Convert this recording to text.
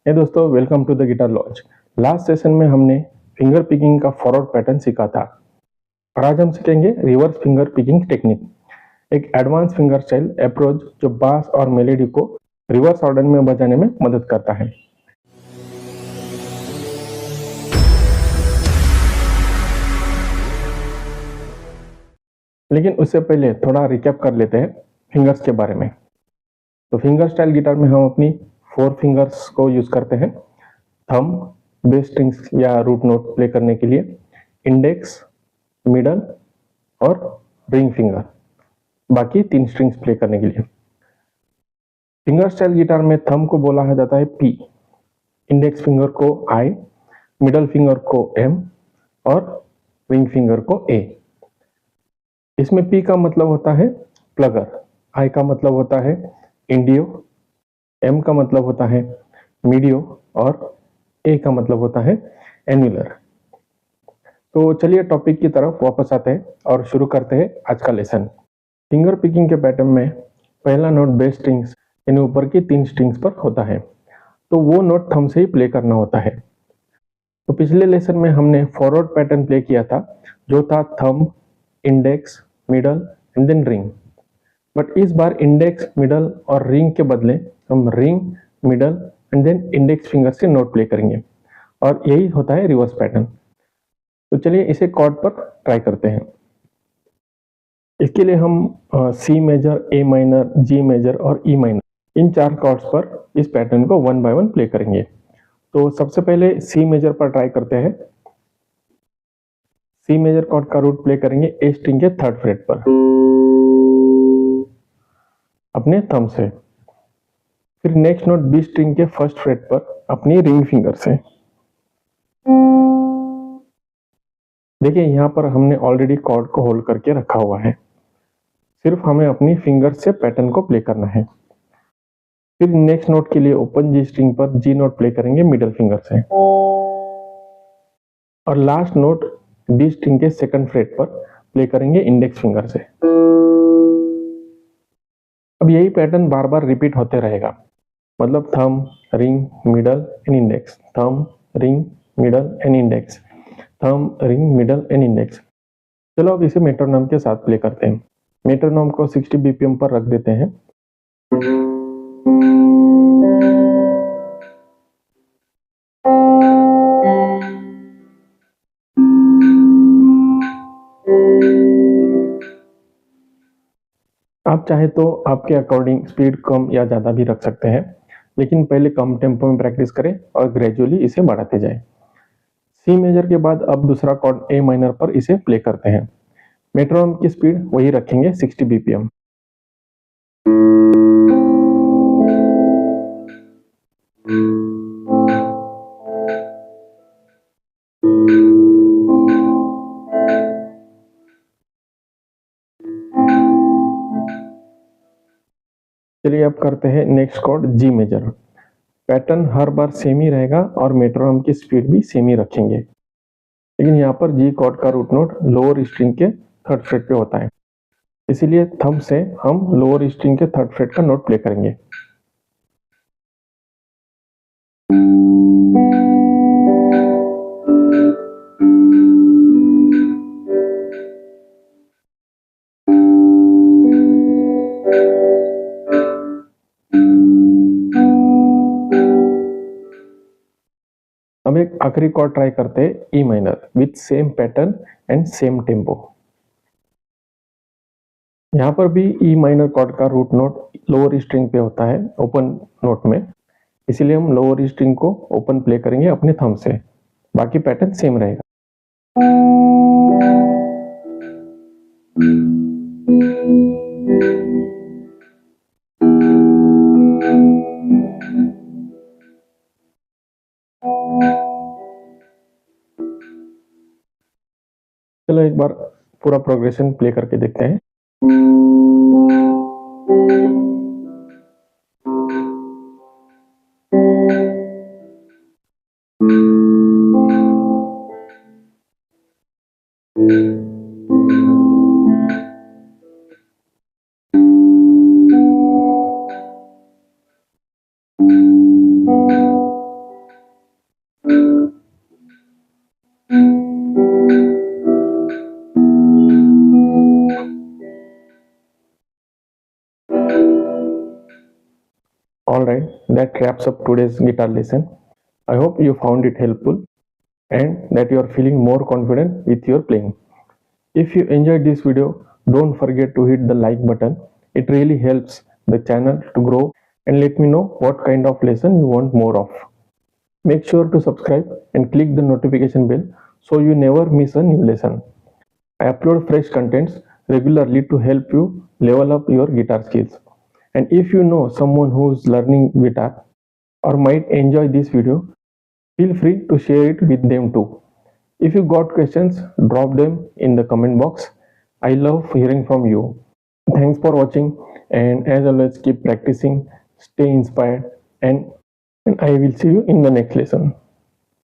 हे दोस्तों, welcome to the guitar launch. Last session में हमने फिंगर पिकिंग का फॉरवर्ड पैटर्न सीखा था और आज हम सीखेंगे रिवर्स फिंगर पिकिंग टेक्निक, एक एडवांस फिंगर स्टाइल अप्रोच जो बास और मेलोडी को रिवर्स ऑर्डर में बजाने में मदद करता है। लेकिन उससे पहले थोड़ा रिकैप कर लेते हैं फिंगर्स के बारे में। तो फिंगर स्टाइल गिटार में हम अपनी 4 फिंगर्स को यूज करते हैं। थंब बेस स्ट्रिंग्स या रूट नोट प्ले करने के लिए, इंडेक्स, मिडल और रिंग फिंगर, बाकी 3 स्ट्रिंग्स प्ले करने के लिए। फिंगर स्टाइल गिटार में थंब को बोला जाता है पी, इंडेक्स फिंगर को आई, मिडल फिंगर को एम और रिंग फिंगर को ए। इसमें पी का मतलब होता है प्लगर, आई का मतलब होता है इंडियो, एम का मतलब होता है मीडियो और ए का मतलब होता है एन्युलर। तो चलिए टॉपिक की तरफ वापस आते हैं और शुरू करते हैं आज का लेसन। फिंगर पिकिंग के पैटर्न में पहला नोट बेस स्ट्रिंग्स यानी ऊपर की 3 स्ट्रिंग्स पर होता है, तो वो नोट थंब से ही प्ले करना होता है। तो पिछले लेसन में हमने फॉरवर्ड पैटर्न प्ले किया था जो था thumb, index, middle and then ring. But इस बार इंडेक्स, मिडल और रिंग के बदले हम ring, middle and then index finger से नोट प्ले करेंगे और यही होता है रिवर्स पैटर्न। तो चलिए इसे कॉर्ड पर ट्राई करते हैं। इसके लिए हम C major, A minor, G major और ई माइनर इन 4 कॉर्ड्स पर इस पैटर्न को 1 बाय 1 प्ले करेंगे। तो सबसे पहले सी मेजर पर ट्राई करते हैं। सी मेजर कॉर्ड का रूट प्ले करेंगे ए स्ट्रिंग के 3rd फ्रेट पर अपने थंब से। फिर नेक्स्ट नोट बी स्ट्रिंग के 1st फ्रेट पर अपनी रिंग फिंगर से। देखिए यहाँ पर हमने ऑलरेडी कॉर्ड को होल्ड करके रखा हुआ है, सिर्फ हमें अपनी फिंगर से पैटर्न को प्ले करना है। फिर नेक्स्ट नोट के लिए ओपन जी स्ट्रिंग पर जी नोट प्ले करेंगे मिडल फिंगर से और लास्ट नोट डी स्ट्रिंग के 2nd फ्रेट पर प्ले करेंगे इंडेक्स फिंगर से। अब यही पैटर्न बार बार रिपीट होते रहेगा, मतलब thumb, ring, middle and index, thumb, ring, middle and index, thumb, ring, middle and index. चलो अब इसे मेट्रोनोम के साथ प्ले करते हैं। मेट्रोनोम को 60 बीपीएम पर रख देते हैं। आप चाहे तो आपके अकॉर्डिंग स्पीड कम या ज़्यादा भी रख सकते हैं, लेकिन पहले कम टेम्पो में प्रैक्टिस करें और ग्रेजुअली इसे बढ़ाते जाएं। सी मेजर के बाद अब दूसरा कॉर्ड ए माइनर पर इसे प्ले करते हैं। मेट्रोनोम की स्पीड वही रखेंगे 60 बीपीएम। चलिए अब करते हैं next chord G major. Pattern हर बार सेम ही रहेगा और मेट्रोनोम की स्पीड भी सेम ही रखेंगे, लेकिन यहाँ पर जी कॉर्ड का रूट नोट लोअर स्ट्रिंग के 3rd फ्रेट पे होता है, इसीलिए थंब से हम लोअर स्ट्रिंग के 3rd फ्रेट का नोट प्ले करेंगे। अब एक आखिरी कॉर्ड ट्राई करते हैं E minor with same pattern and same tempo. यहाँ पर भी ई माइनर कॉर्ड का रूट नोट लोअर स्ट्रिंग पे होता है ओपन नोट में, इसीलिए हम लोअर स्ट्रिंग को ओपन प्ले करेंगे अपने थंब से, बाकी पैटर्न सेम रहेगा। चलो एक बार पूरा प्रोग्रेशन प्ले करके देखते हैं। that wraps up today's guitar lesson. I hope you found it helpful and that you are feeling more confident with your playing. If you enjoyed this video, don't forget to hit the like button. It really helps the channel to grow and let me know what kind of lesson you want more of. Make sure to subscribe and click the notification bell so you never miss a new lesson. I upload fresh contents regularly to help you level up your guitar skills. And if you know someone who is learning guitar or might enjoy this video, feel free to share it with them too. If you got questions, drop them in the comment box. I love hearing from you. Thanks for watching, and as always, keep practicing, stay inspired, and I will see you in the next lesson.